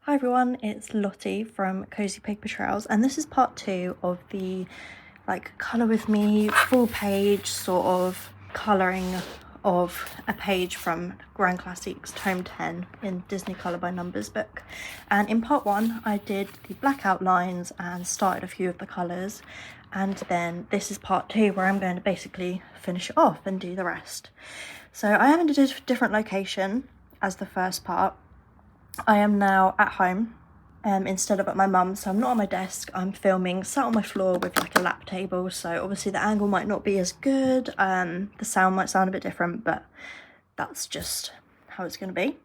Hi everyone, it's Lottie from Cozy Paper Trails, and this is part 2 of the colour with me full page sort of colouring of a page from Grand Classics Tome 10 in Disney Colour by Numbers book. And in part 1 I did the black outlines and started a few of the colours, and then this is part 2 where I'm going to basically finish it off and do the rest. So I am in a different location as the first part. I am now at home instead of at my mum's, so I'm not on my desk. I'm filming sat on my floor with like a lap table, so obviously the angle might not be as good, the sound might sound a bit different, but that's just how it's going to be.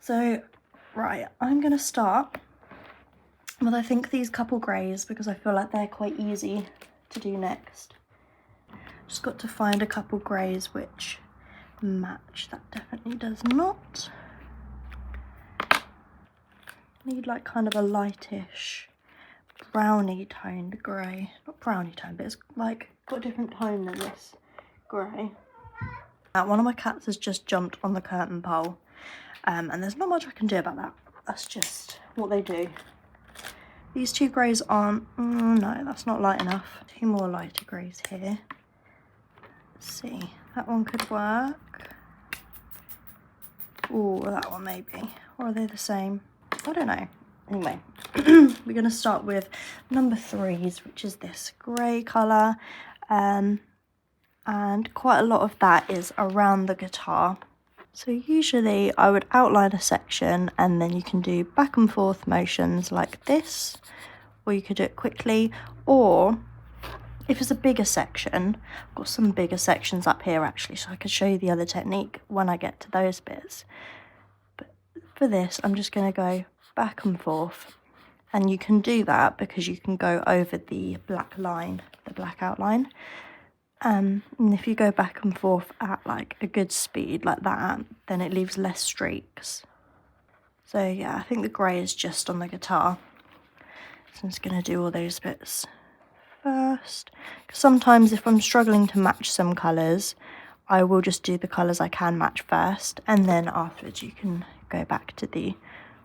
So right, I'm going to start with I think these couple greys because I feel like they're quite easy to do next. Just got to find a couple greys which match. That definitely does not. Need like kind of a lightish browny toned grey. Not browny tone, but it's like got a different tone than this grey. Now, one of my cats has just jumped on the curtain pole, and there's not much I can do about that. That's just what they do. These two greys aren't, no, that's not light enough. Two more lighter greys here. Let's see, that one could work. Oh, that one maybe. Or are they the same? I don't know. Anyway, we're going to start with number 3s, which is this grey colour, and quite a lot of that is around the guitar. So usually I would outline a section and then you can do back and forth motions like this, or you could do it quickly, or if it's a bigger section, I've got some bigger sections up here actually, so I could show you the other technique when I get to those bits. But for this, I'm just going to go back and forth, and you can do that because you can go over the black line, the black outline, and if you go back and forth at like a good speed like that, then it leaves less streaks. So yeah, I think the grey is just on the guitar, so I'm just going to do all those bits first, because sometimes if I'm struggling to match some colours, I will just do the colours I can match first, and then afterwards you can go back to the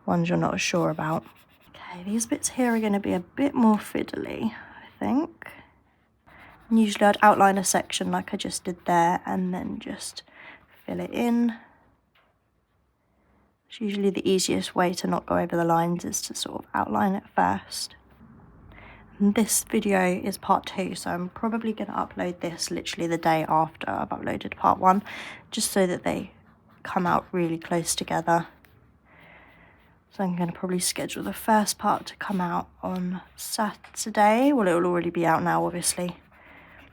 ones you're not sure about. Okay, these bits here are going to be a bit more fiddly, I think. And usually I'd outline a section like I just did there and then just fill it in. It's usually the easiest way to not go over the lines is to sort of outline it first. And this video is part 2, so I'm probably going to upload this literally the day after I've uploaded part 1, just so that they come out really close together. So I'm going to probably schedule the first part to come out on Saturday. Well, it will already be out now, obviously.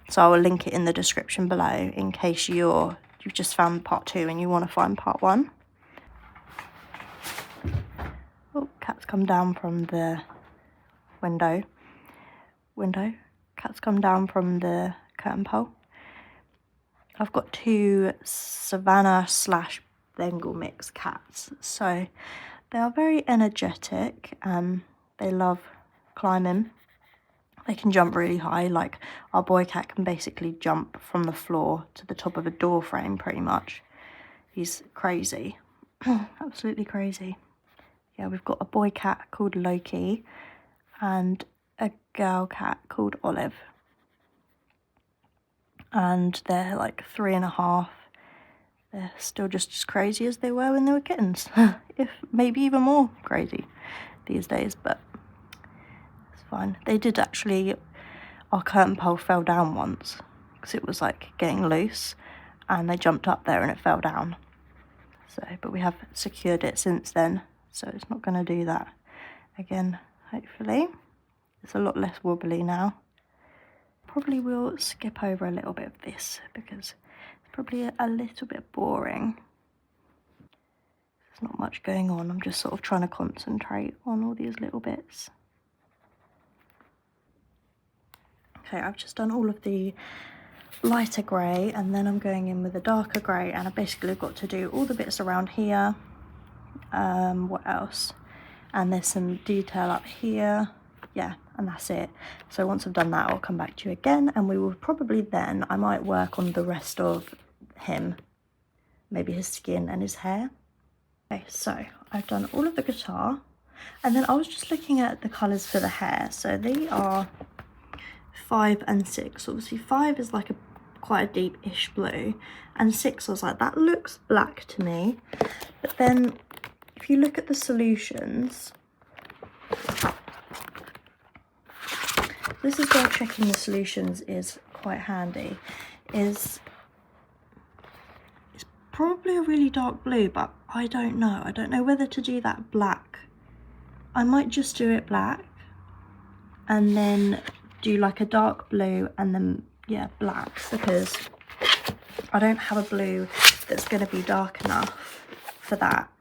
So I will link it in the description below in case you've just found part 2 and you want to find part 1. Oh, cat's come down from the window. Cat's come down from the curtain pole. I've got 2 Savannah / Bengal mix cats, so they are very energetic. They love climbing. They can jump really high. Like our boy cat can basically jump from the floor to the top of a door frame pretty much. He's crazy. Absolutely crazy. Yeah, we've got a boy cat called Loki and a girl cat called Olive. And they're like 3.5. They're still just as crazy as they were when they were kittens, if maybe even more crazy these days, but it's fine. They did actually, our curtain pole fell down once because it was like getting loose and they jumped up there and it fell down. So, but we have secured it since then, so it's not going to do that again, hopefully. It's a lot less wobbly now. Probably will skip over a little bit of this because probably a little bit boring. There's not much going on. I'm just sort of trying to concentrate on all these little bits. Okay, I've just done all of the lighter grey and then I'm going in with the darker grey, and I basically got to do all the bits around here. What else? And there's some detail up here. Yeah, and that's it. So once I've done that, I'll come back to you again, and we will probably then, I might work on the rest of him, maybe his skin and his hair. Okay, so I've done all of the guitar. And then I was just looking at the colours for the hair. So they are 5 and 6. Obviously 5 is like quite a deep-ish blue, and 6 I was like, that looks black to me. But then if you look at the solutions, this is where checking the solutions is quite handy. It's probably a really dark blue, but I don't know. I don't know whether to do that black. I might just do it black and then do like a dark blue and then, yeah, black, because I don't have a blue that's going to be dark enough for that.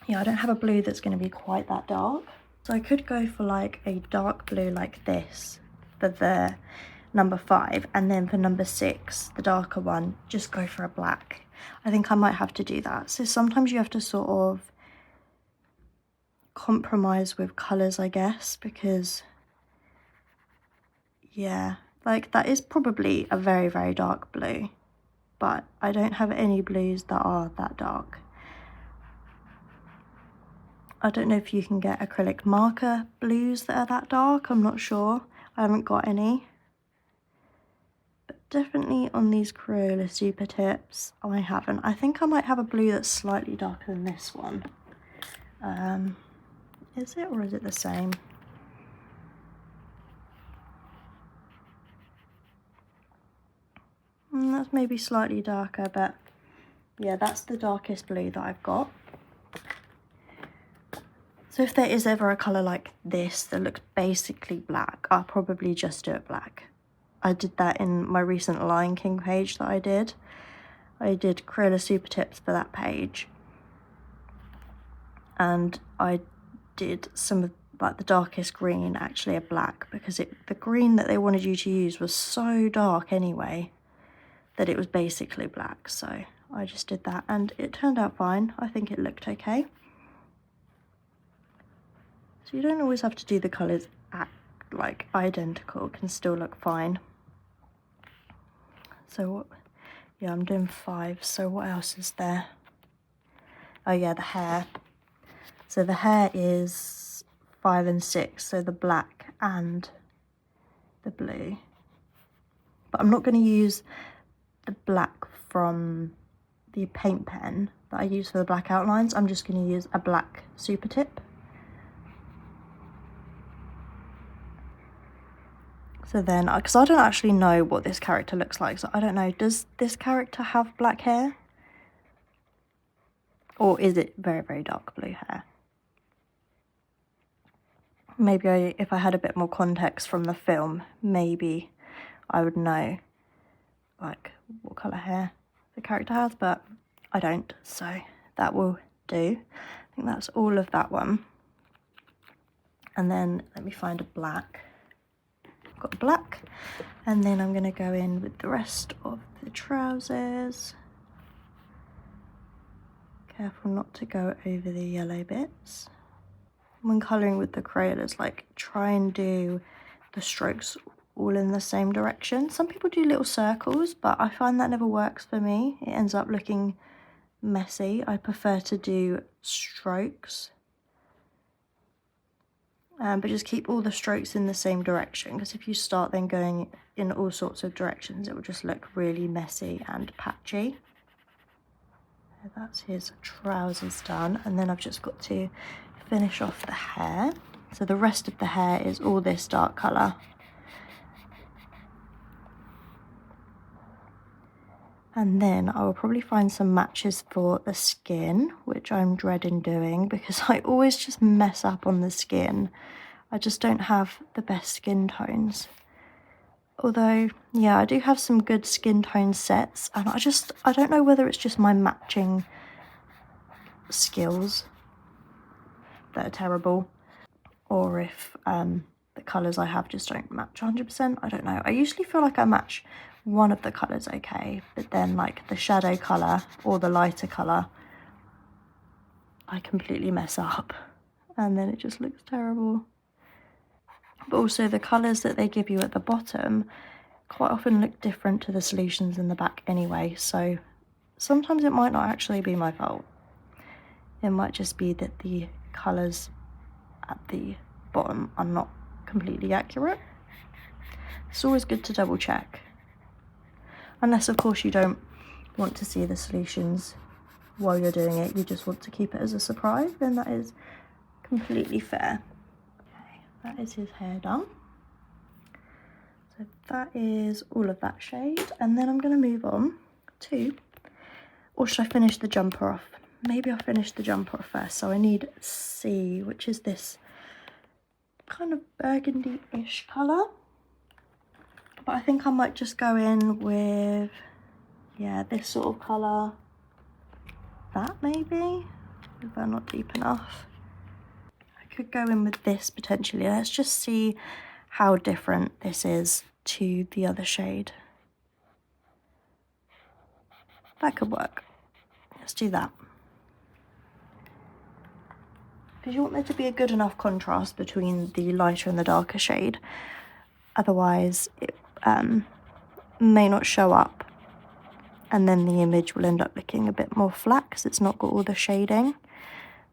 Yeah, I don't have a blue that's going to be quite that dark. So I could go for like a dark blue like this for the number 5, and then for number 6, the darker one, just go for a black. I think I might have to do that. So sometimes you have to sort of compromise with colours, I guess, because yeah, like that is probably a very, very dark blue, but I don't have any blues that are that dark. I don't know if you can get acrylic marker blues that are that dark, I'm not sure. I haven't got any. But definitely on these Crayola Supertips, I haven't. I think I might have a blue that's slightly darker than this one. Is it, or is it the same? That's maybe slightly darker, but yeah, that's the darkest blue that I've got. So if there is ever a colour like this that looks basically black, I'll probably just do it black. I did that in my recent Lion King page that I did. I did Crayola Supertips for that page. And I did some of like the darkest green actually a black, because the green that they wanted you to use was so dark anyway that it was basically black. So I just did that and it turned out fine. I think it looked okay. So you don't always have to do the colours like identical, it can still look fine. So what, yeah, I'm doing 5, so what else is there? Oh yeah, the hair. So the hair is 5 and 6, so the black and the blue. But I'm not going to use the black from the paint pen that I use for the black outlines. I'm just going to use a black super tip. So then, because I don't actually know what this character looks like, so I don't know, does this character have black hair? Or is it very, very dark blue hair? Maybe if I had a bit more context from the film, maybe I would know like what colour hair the character has, but I don't, so that will do. I think that's all of that one. And then let me find a black. I've got black, and then I'm going to go in with the rest of the trousers. Careful not to go over the yellow bits. When colouring with the Crayolas, like try and do the strokes all in the same direction. Some people do little circles, but I find that never works for me. It ends up looking messy. I prefer to do strokes. But just keep all the strokes in the same direction, because if you start then going in all sorts of directions, it will just look really messy and patchy. So that's his trousers done, and then I've just got to finish off the hair. So the rest of the hair is all this dark colour. And then I will probably find some matches for the skin, which I'm dreading doing because I always just mess up on the skin. I just don't have the best skin tones. Although, yeah, I do have some good skin tone sets, and I don't know whether it's just my matching skills that are terrible, or if the colours I have just don't match 100%. I don't know. I usually feel like I match one of the colours okay, but then like the shadow colour or the lighter colour, I completely mess up and then it just looks terrible. But also the colours that they give you at the bottom quite often look different to the solutions in the back anyway, so sometimes it might not actually be my fault. It might just be that the colours at the bottom are not completely accurate. It's always good to double check. Unless of course you don't want to see the solutions while you're doing it, you just want to keep it as a surprise, then that is completely fair. Okay, that is his hair done. So that is all of that shade, and then I'm going to move on to, or should I finish the jumper off? Maybe I'll finish the jumper off first. So I need C, which is this kind of burgundy-ish colour. But I think I might just go in with, yeah, this sort of colour. That maybe? Is that not deep enough? I could go in with this potentially. Let's just see how different this is to the other shade. That could work. Let's do that. Because you want there to be a good enough contrast between the lighter and the darker shade. Otherwise, it may not show up. And then the image will end up looking a bit more flat because it's not got all the shading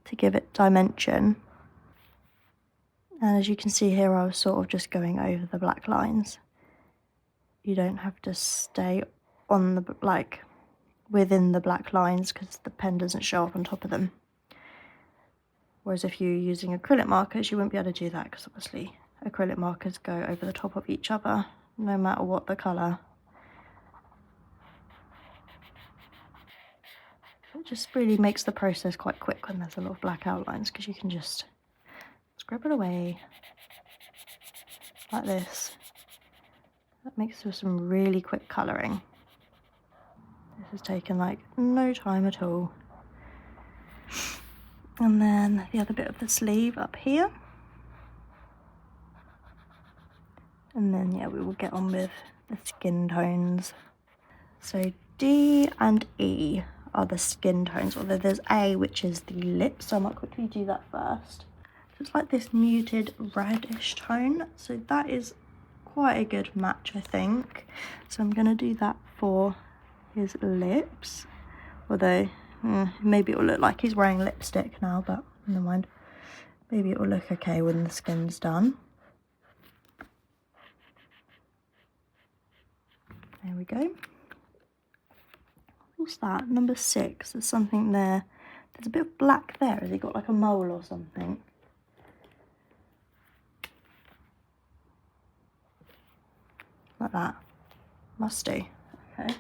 to give it dimension. And as you can see here, I was sort of just going over the black lines. You don't have to stay on the, like, within the black lines because the pen doesn't show up on top of them. Whereas if you're using acrylic markers, you won't be able to do that because obviously acrylic markers go over the top of each other, no matter what the colour. It just really makes the process quite quick when there's a lot of black outlines, because you can just scribble away like this. That makes for some really quick colouring. This has taken like no time at all. And then the other bit of the sleeve up here. And then, yeah, we will get on with the skin tones. So D and E are the skin tones, although there's A, which is the lips, so I might quickly do that first. So it's like this muted reddish tone, so that is quite a good match, I think. So I'm going to do that for his lips, although maybe it will look like he's wearing lipstick now, but never mind. Maybe it will look okay when the skin's done. There we go. What's that? Number 6. There's something there. There's a bit of black there. Has he got like a mole or something? Like that. Must do. Okay.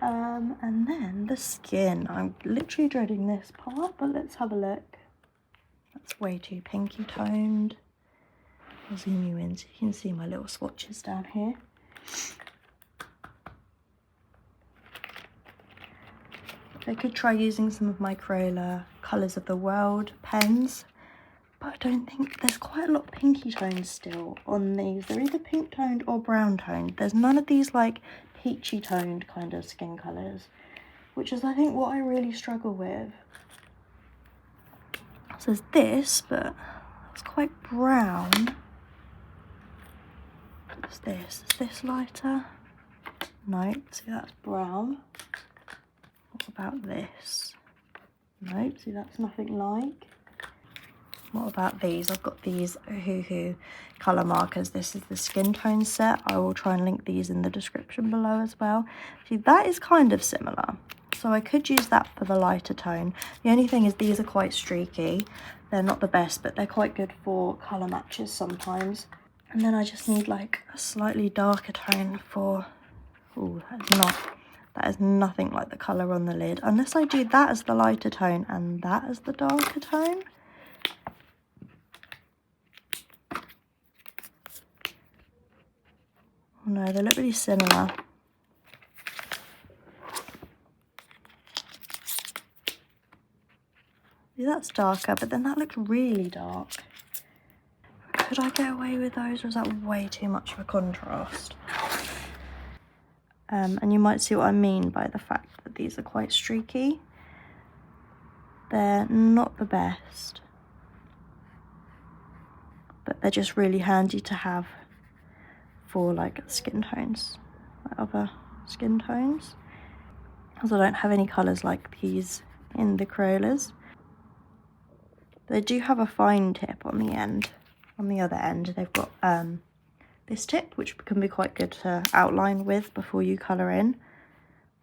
And then the skin. I'm literally dreading this part, but let's have a look. That's way too pinky toned. I'll zoom you in so you can see my little swatches down here. I could try using some of my Crayola Colours of the World pens, but I don't think there's quite a lot of pinky tones still on these. They're either pink toned or brown toned. There's none of these like peachy toned kind of skin colours, which is I think what I really struggle with. So there's this, but it's quite brown. What's this? Is this lighter? No, see that's brown. What about this? Nope, see that's nothing like. What about these? I've got these Hoo colour markers. This is the skin tone set. I will try and link these in the description below as well. See, that is kind of similar. So I could use that for the lighter tone. The only thing is these are quite streaky. They're not the best, but they're quite good for colour matches sometimes. And then I just need like a slightly darker tone for... Ooh, that is nothing like the colour on the lid. Unless I do that as the lighter tone and that as the darker tone. Oh no, they look really similar. See, that's darker, but then that looks really dark. Could I get away with those, or is that way too much of a contrast? And you might see what I mean by the fact that these are quite streaky. They're not the best, but they're just really handy to have for like skin tones, like other skin tones. Because I don't have any colours like these in the Crayolas. They do have a fine tip on the end. On the other end, they've got this tip, which can be quite good to outline with before you colour in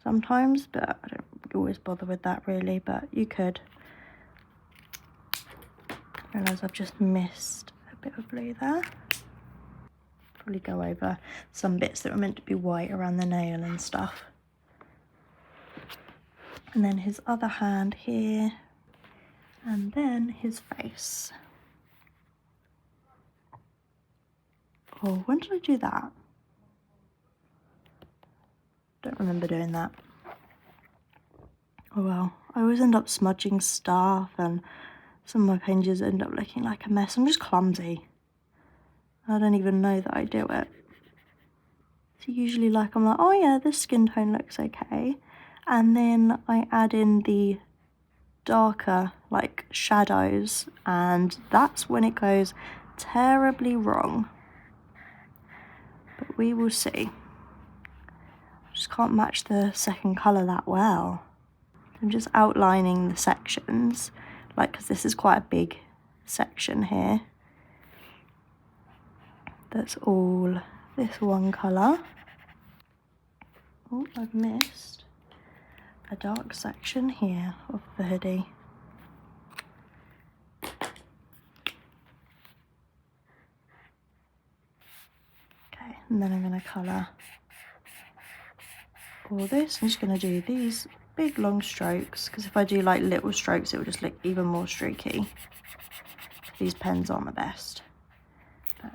sometimes, but I don't always bother with that really, but you could. I realise I've just missed a bit of blue there. Probably go over some bits that were meant to be white around the nail and stuff. And then his other hand here, and then his face. Oh, when did I do that? Don't remember doing that. Oh well, I always end up smudging stuff and some of my pages end up looking like a mess. I'm just clumsy. I don't even know that I do it. So usually I'm like, oh yeah, this skin tone looks okay. And then I add in the darker like shadows, and that's when it goes terribly wrong. But we will see. I just can't match the second colour that well. I'm just outlining the sections, like, because this is quite a big section here. That's all this one colour. Oh, I've missed a dark section here of the hoodie. Okay, and then I'm going to colour all this. I'm just going to do these big long strokes, because if I do like little strokes it will just look even more streaky. These pens aren't the best, but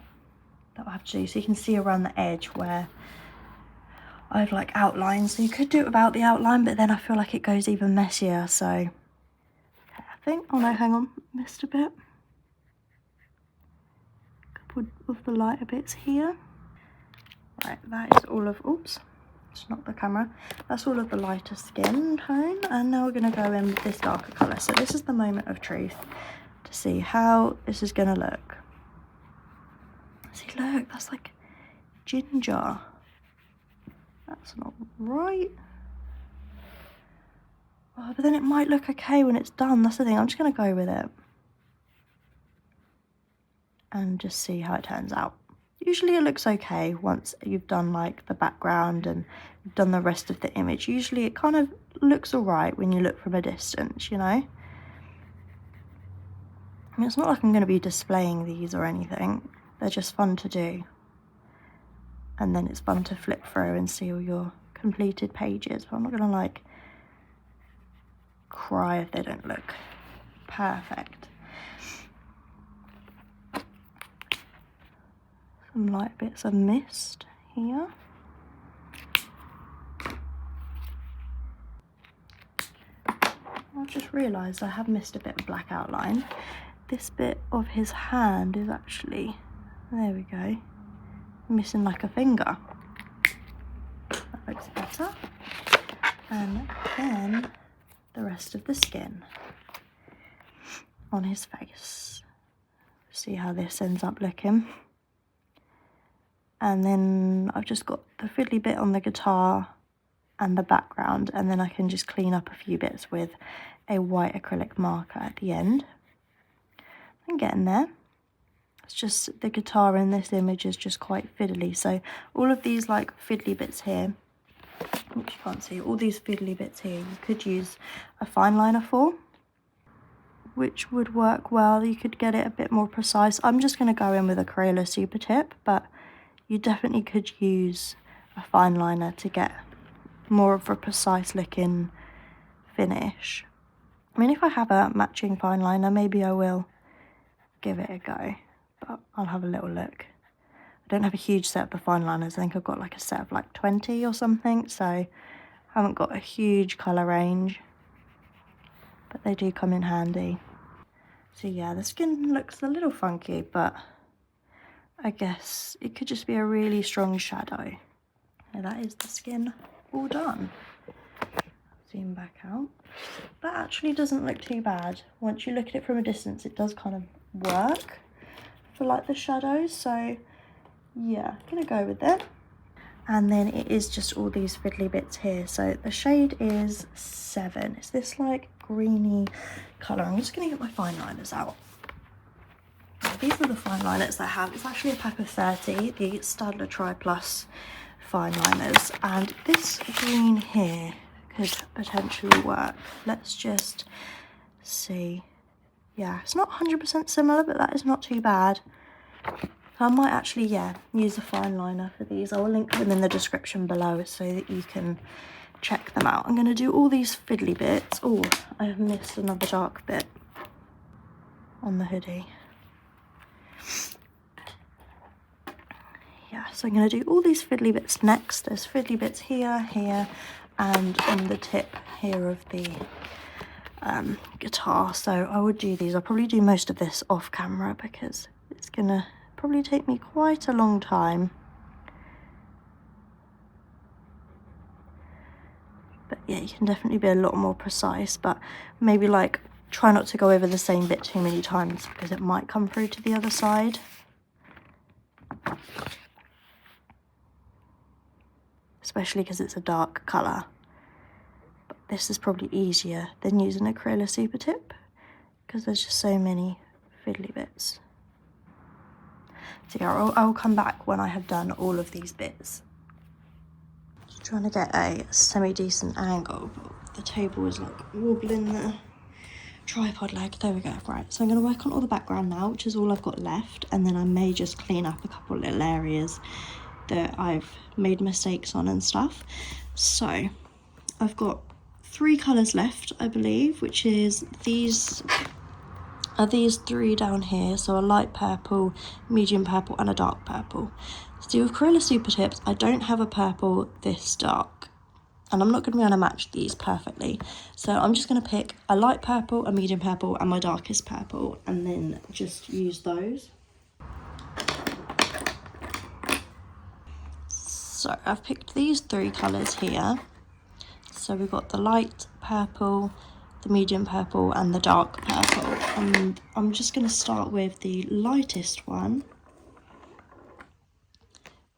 that'll have to do. So you can see around the edge where I've like outlined, so you could do it without the outline, but then I feel like it goes even messier. So okay, I think, oh no, hang on, missed a bit. A couple of the lighter bits here. Right, that is all of, oops, it's not the camera. That's all of the lighter skin tone, and now we're going to go in with this darker colour. So this is the moment of truth to see how this is going to look. See, look, that's like ginger. That's not right. Oh, but then it might look okay when it's done. That's the thing. I'm just going to go with it and just see how it turns out. Usually it looks okay once you've done like the background and you've done the rest of the image. Usually it kind of looks alright when you look from a distance, you know. I mean, it's not like I'm going to be displaying these or anything. They're just fun to do. And then it's fun to flip through and see all your completed pages. But I'm not going to like cry if they don't look perfect. Some light bits of mist here. I've just realised I have missed a bit of black outline. This bit of his hand is actually, there we go, missing like a finger. That looks better. And then the rest of the skin on his face. See how this ends up looking. And then I've just got the fiddly bit on the guitar and the background, and then I can just clean up a few bits with a white acrylic marker at the end. I'm getting there. It's just the guitar in this image is just quite fiddly, so all of these like fiddly bits here, which you can't see, all these fiddly bits here you could use a fine liner for, which would work well. You could get it a bit more precise. I'm just going to go in with a Crayola Supertip, but you definitely could use a fine liner to get more of a precise looking finish. I mean, if I have a matching fine liner, maybe I will give it a go, but I'll have a little look. I don't have a huge set of fine liners. I think I've got like a set of like 20 or something, so I haven't got a huge colour range, but they do come in handy. So yeah, the skin looks a little funky, but I guess it could just be a really strong shadow. Now that is the skin all done. Zoom back out. That actually doesn't look too bad. Once you look at it from a distance, it does kind of work for like the shadows. So yeah, I'm gonna go with it. And then it is just all these fiddly bits here. So the shade is 7. It's this like greeny colour. I'm just going to get my fine liners out. These are the fine liners I have. It's actually a pack of 30, the Stadler Tri Plus fine liners. And this green here could potentially work. Let's just see. Yeah, it's not 100% similar, but that is not too bad. I might actually, yeah, use a fine liner for these. I will link them in the description below so that you can check them out. I'm going to do all these fiddly bits. Oh, I have missed another dark bit on the hoodie. Yeah, so I'm going to do all these fiddly bits next. There's fiddly bits here, here, and on the tip here of the guitar. So I would do these. I'll probably do most of this off camera because it's going to probably take me quite a long time. But yeah, you can definitely be a lot more precise, but maybe like try not to go over the same bit too many times because it might come through to the other side. Especially because it's a dark colour. But this is probably easier than using a Crayola Supertip because there's just so many fiddly bits. So yeah, I'll come back when I have done all of these bits. Just trying to get a semi-decent angle, but the table is like wobbling the tripod leg. There we go. Right, so I'm going to work on all the background now, which is all I've got left, and then I may just clean up a couple little areas that I've made mistakes on and stuff. So I've got 3 colours left, I believe, which is these 3 down here. So a light purple, medium purple, and a dark purple. So with Crayola Supertips, I don't have a purple this dark, and I'm not going to be able to match these perfectly. So I'm just going to pick a light purple, a medium purple, and my darkest purple, and then just use those. So I've picked these 3 colours here. So we've got the light purple, the medium purple, and the dark purple. And I'm just going to start with the lightest one,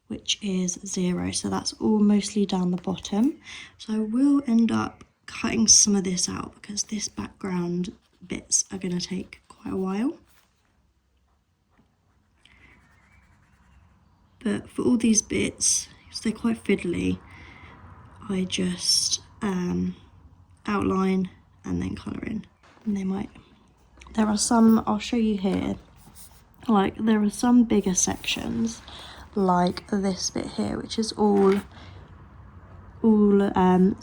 which is 0. So that's all mostly down the bottom. So I will end up cutting some of this out because this background bits are going to take quite a while. But for all these bits, because they're quite fiddly, I just outline and then colour in. And there are some, I'll show you here, like there are some bigger sections like this bit here, which is all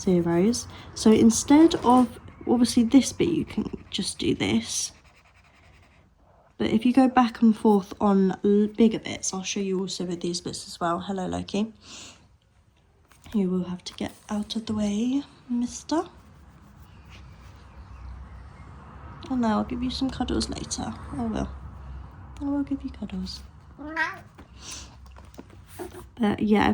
zeros. So instead of, obviously this bit you can just do this, but if you go back and forth on bigger bits, I'll show you also with these bits as well. Hello Loki. You will have to get out of the way, mister. And now I'll give you some cuddles later. I will give you cuddles. But yeah,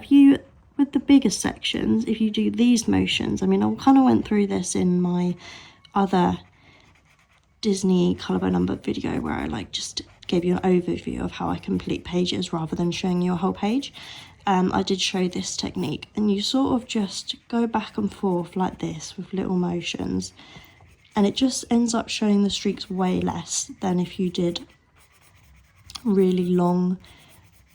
with the bigger sections, if you do these motions, I mean, I kind of went through this in my other Disney colour by number video where I like just gave you an overview of how I complete pages rather than showing you a whole page. I did show this technique, and you sort of just go back and forth like this with little motions, and it just ends up showing the streaks way less than if you did really long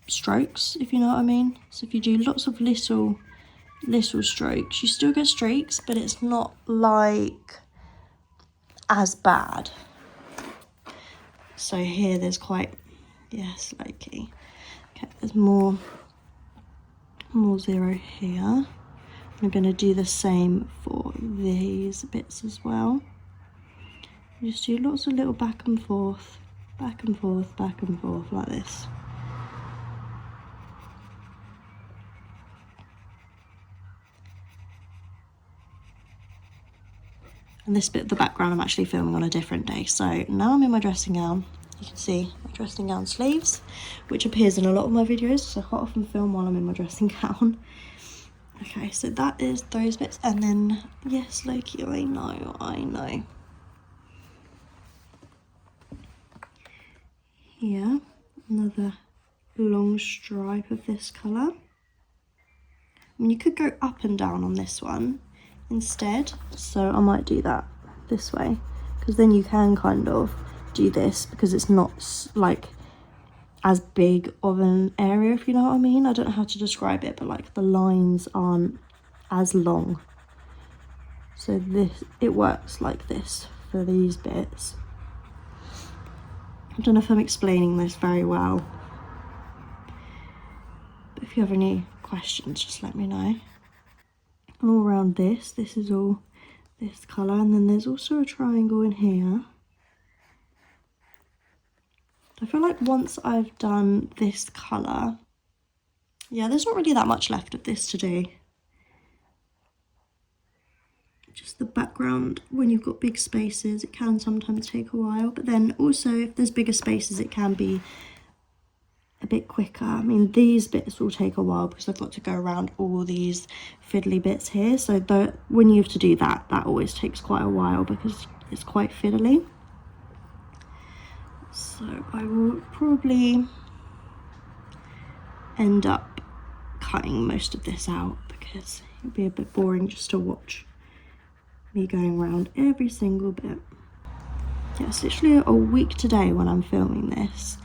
strokes, if you know what I mean. So if you do lots of little strokes, you still get streaks, but it's not like as bad. So here there's quite, yes, Loki. Okay, there's more 0 here. I'm going to do the same for these bits as well. Just do lots of little back and forth, back and forth, back and forth like this. And this bit of the background I'm actually filming on a different day. So now I'm in my dressing gown. You can see my dressing gown sleeves, which appears in a lot of my videos, so I quite often film while I'm in my dressing gown. Okay, so that is those bits. And then, yes, Loki, I know. Here, another long stripe of this colour. I mean, you could go up and down on this one instead, so I might do that this way, because then you can kind of do this, because it's not like as big of an area, if you know what I mean. I don't know how to describe it, but like the lines aren't as long. So this, it works like this for these bits. I don't know if I'm explaining this very well, but if you have any questions, just let me know. And all around this is all this colour, and then there's also a triangle in here. I feel like once I've done this colour, yeah, there's not really that much left of this to do. Just the background, when you've got big spaces, it can sometimes take a while, but then also if there's bigger spaces, it can be a bit quicker. I mean, these bits will take a while because I've got to go around all these fiddly bits here, so when you have to do that, that always takes quite a while because it's quite fiddly. So I will probably end up cutting most of this out because it'd be a bit boring just to watch me going around every single bit. Yeah, it's literally a week today when I'm filming this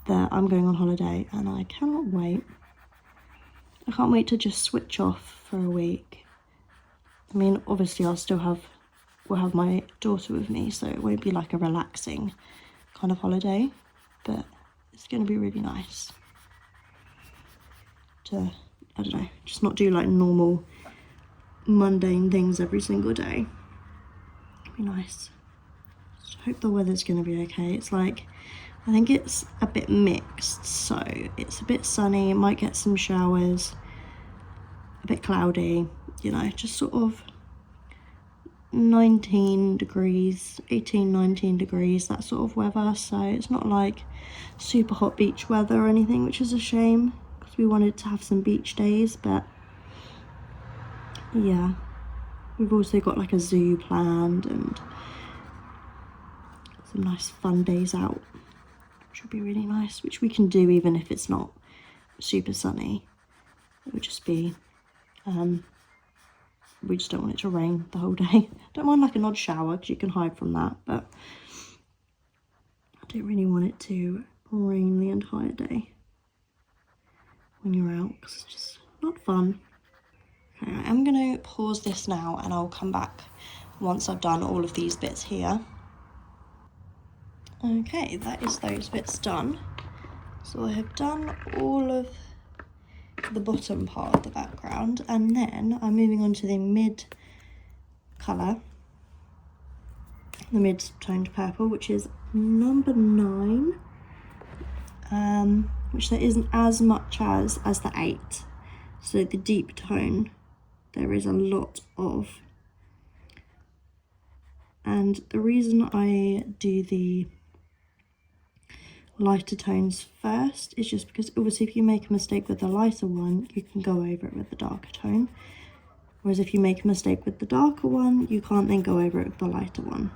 that I'm going on holiday, and I cannot wait. I can't wait to just switch off for a week. I mean, obviously we'll have my daughter with me, so it won't be like a relaxing kind of holiday, but it's going to be really nice to, I don't know, just not do like normal mundane things every single day. It'd be nice. Just hope the weather's going to be okay. It's like, I think it's a bit mixed, so it's a bit sunny, it might get some showers, a bit cloudy, you know, just sort of 19 degrees, 18, 19 degrees, that sort of weather. So it's not like super hot beach weather or anything, which is a shame because we wanted to have some beach days, but yeah, we've also got like a zoo planned and some nice fun days out, which would be really nice, which we can do even if it's not super sunny. It would just be, we just don't want it to rain the whole day. Don't mind like an odd shower because you can hide from that, but I don't really want it to rain the entire day when you're out because it's just not fun. Okay, I'm going to pause this now and I'll come back once I've done all of these bits here. Okay, that is those bits done. So I have done all of the bottom part of the background, and then I'm moving on to the mid colour, the mid-toned purple, which is number 9, which there isn't as much as the 8. So the deep tone, there is a lot of. And the reason I do the lighter tones first is just because obviously if you make a mistake with the lighter one, you can go over it with the darker tone, whereas if you make a mistake with the darker one, you can't then go over it with the lighter one.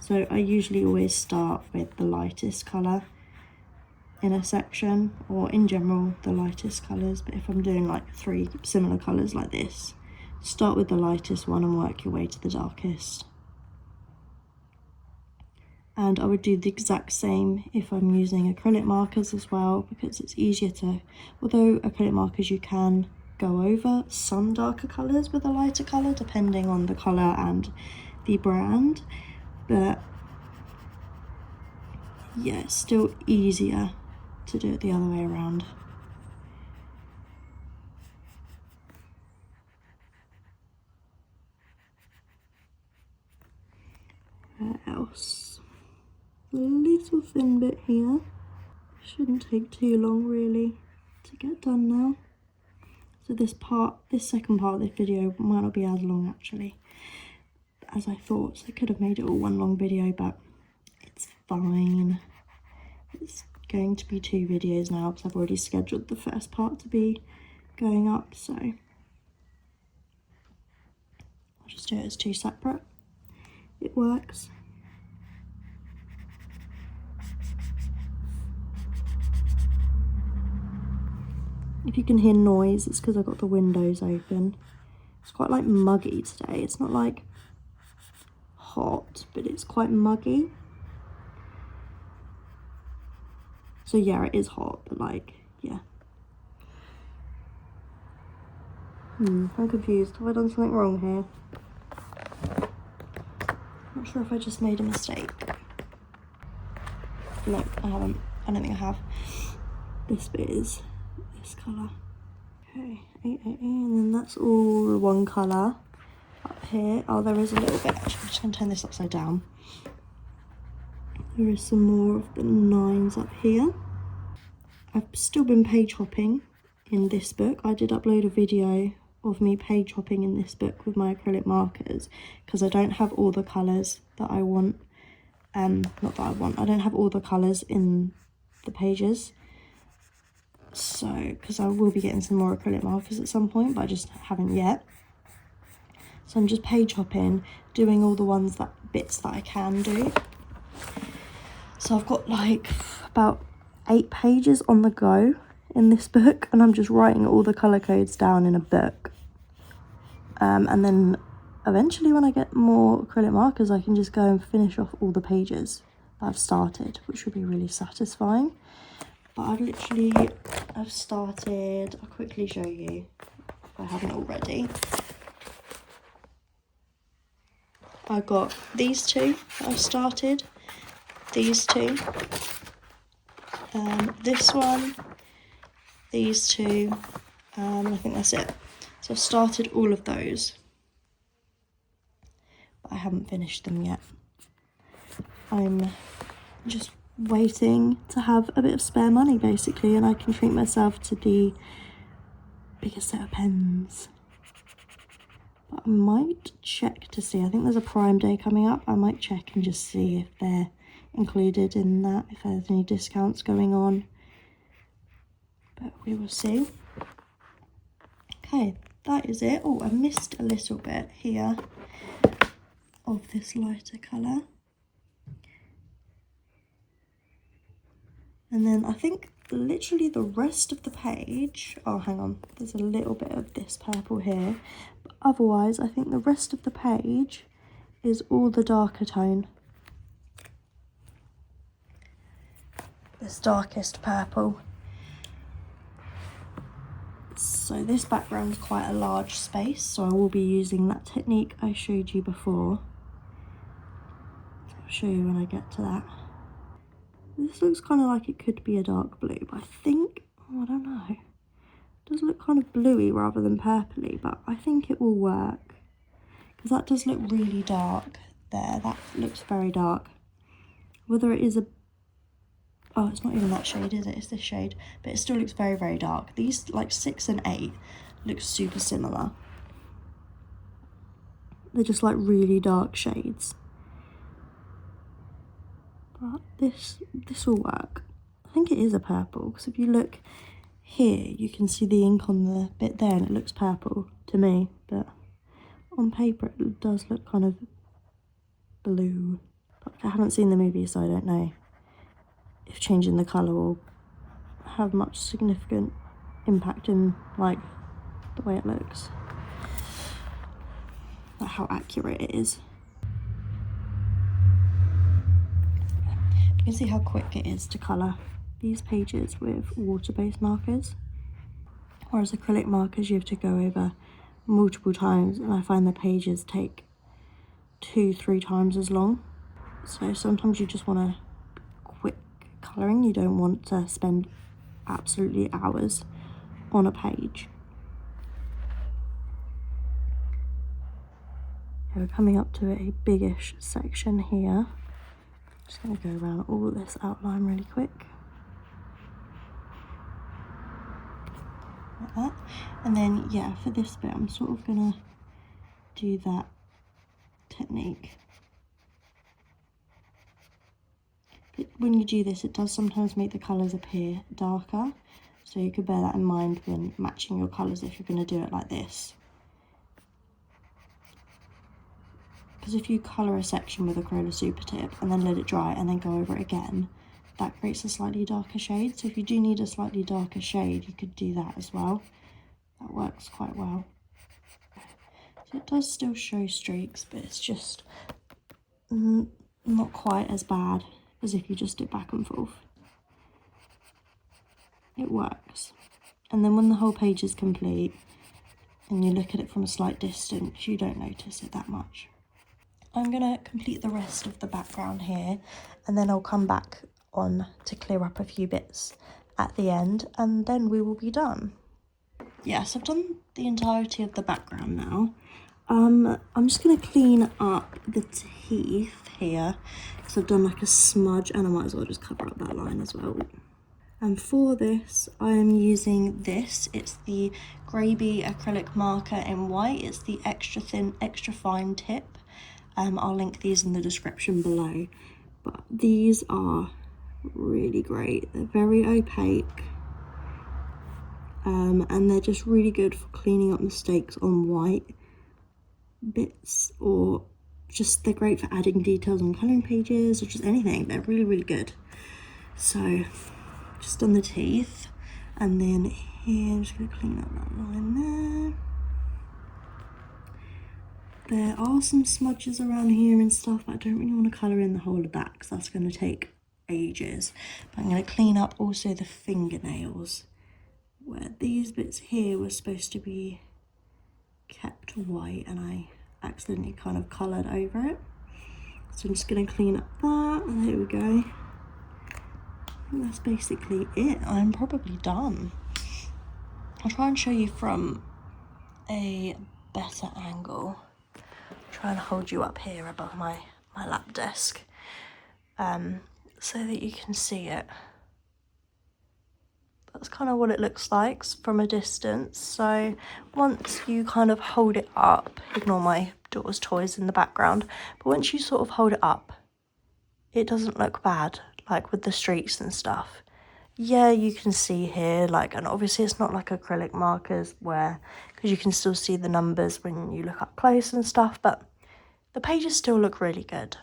So I usually always start with the lightest colour in a section, or in general the lightest colours, but if I'm doing like 3 similar colours like this, start with the lightest one and work your way to the darkest. And I would do the exact same if I'm using acrylic markers as well, because it's easier to, although acrylic markers you can go over some darker colours with a lighter colour depending on the colour and the brand, but yeah, it's still easier to do it the other way around. What else? A little thin bit here. Shouldn't take too long really to get done now. So this second part of this video might not be as long actually as I thought, so I could have made it all one long video, but it's fine. It's going to be 2 videos now because I've already scheduled the first part to be going up, so I'll just do it as 2 separate. It works. If you can hear noise, it's because I've got the windows open. It's quite like muggy today. It's not like hot, but it's quite muggy. So yeah, it is hot, but like, yeah. I'm confused. Have I done something wrong here? Not sure if I just made a mistake. No, I haven't. I don't think I have. This bit is this colour. Okay, and then that's all one colour. Up here, oh, there is a little bit. Actually, I'm just going to turn this upside down. There is some more of the 9s up here. I've still been page hopping in this book. I did upload a video of me page hopping in this book with my acrylic markers because I don't have all the colours that I want. Not that I want. I don't have all the colours in the pages. So, because I will be getting some more acrylic markers at some point, but I just haven't yet. So I'm just page hopping, doing all the bits that I can do. So I've got like about 8 pages on the go in this book, and I'm just writing all the colour codes down in a book. And then eventually when I get more acrylic markers, I can just go and finish off all the pages that I've started, which would be really satisfying. But I've started, I'll quickly show you if I haven't already. I got these 2 that I've started, these 2, this one, these 2, I think that's it. So I've started all of those, but I haven't finished them yet. I'm just waiting to have a bit of spare money basically, and I can treat myself to the bigger set of pens. But I might check to see, I think there's a Prime Day coming up. I might check and just see if they're included in that, if there's any discounts going on, but we will see. Okay, that is it. Oh, I missed a little bit here of this lighter colour. And then I think literally the rest of the page, oh hang on, there's a little bit of this purple here, but otherwise I think the rest of the page is all the darker tone. This darkest purple. So this background is quite a large space, so I will be using that technique I showed you before. I'll show you when I get to that. This looks kind of like it could be a dark blue, but I think, oh, I don't know. It does look kind of bluey rather than purpley, but I think it will work. Because that does look really dark there. That looks very dark. Whether it is a... oh, it's not even that shade, is it? It's this shade. But it still looks very, very dark. These, like 6 and 8, look super similar. They're just like really dark shades. But this will work. I think it is a purple, because if you look here, you can see the ink on the bit there, and it looks purple to me. But on paper, it does look kind of blue. But I haven't seen the movie, so I don't know if changing the colour will have much significant impact in like the way it looks, like how accurate it is. You can see how quick it is to colour these pages with water-based markers, whereas acrylic markers you have to go over multiple times, and I find the pages take 2-3 times as long. So sometimes you just want a quick colouring, you don't want to spend absolutely hours on a page. Okay, we're coming up to a biggish section here. Just going to go around all this outline really quick. Like that. And then, yeah, for this bit, I'm sort of going to do that technique. But when you do this, it does sometimes make the colours appear darker. So you could bear that in mind when matching your colours if you're going to do it like this. Because if you colour a section with a Crayola Supertip and then let it dry and then go over it again, that creates a slightly darker shade. So if you do need a slightly darker shade, you could do that as well. That works quite well. So it does still show streaks, but it's just not quite as bad as if you just did back and forth. It works. And then when the whole page is complete and you look at it from a slight distance, you don't notice it that much. I'm going to complete the rest of the background here, and then I'll come back on to clear up a few bits at the end, and then we will be done. Yes, I've done the entirety of the background now. I'm just going to clean up the teeth here, because I've done like a smudge, and I might as well just cover up that line as well. And for this, I am using this. It's the Grande acrylic marker in white. It's the extra thin, extra fine tip. I'll link these in the description below. But these are really great. They're very opaque. And they're just really good for cleaning up mistakes on white bits, or just they're great for adding details on colouring pages or just anything. They're really, really good. So just on the teeth, and then here I'm just going to clean up that line there. There are some smudges around here and stuff, but I don't really want to colour in the whole of that because that's going to take ages. But I'm going to clean up also the fingernails, where these bits here were supposed to be kept white and I accidentally kind of coloured over it. So I'm just going to clean up that, and there we go. I think that's basically it. I'm probably done. I'll try and show you from a better angle. Try and hold you up here above my lap desk, so that you can see it. That's kind of what it looks like from a distance. So once you kind of hold it up, ignore my daughter's toys in the background, but once you sort of hold it up, it doesn't look bad, like with the streaks and stuff. Yeah, you can see here, like, and obviously it's not like acrylic markers where, because you can still see the numbers when you look up close and stuff, but the pages still look really good.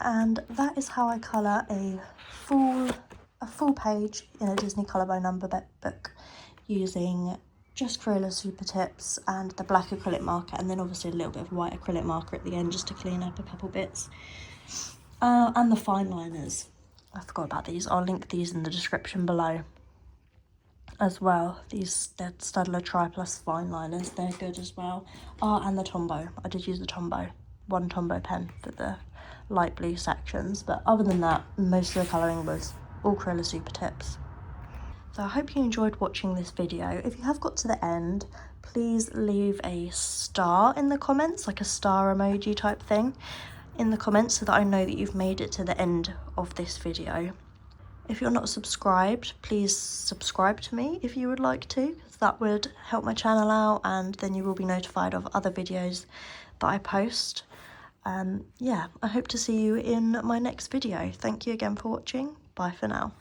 And that is how I colour a full page in a Disney Colour by Number book using just Crayola Supertips and the black acrylic marker, and then obviously a little bit of white acrylic marker at the end just to clean up a couple bits. And the fine liners. I forgot about these. I'll link these in the description below as well. They're Staedtler Tri-Plus fine liners. They're good as well. And the Tombow. I did use the Tombow. One Tombow pen for the light blue sections. But other than that, most of the colouring was all Crayola Supertips. So I hope you enjoyed watching this video. If you have got to the end, please leave a star in the comments, like a star emoji type thing in the comments, so that I know that you've made it to the end of this video. If you're not subscribed, please subscribe to me if you would like to, because that would help my channel out, and then you will be notified of other videos that I post. Yeah, I hope to see you in my next video. Thank you again for watching. Bye for now.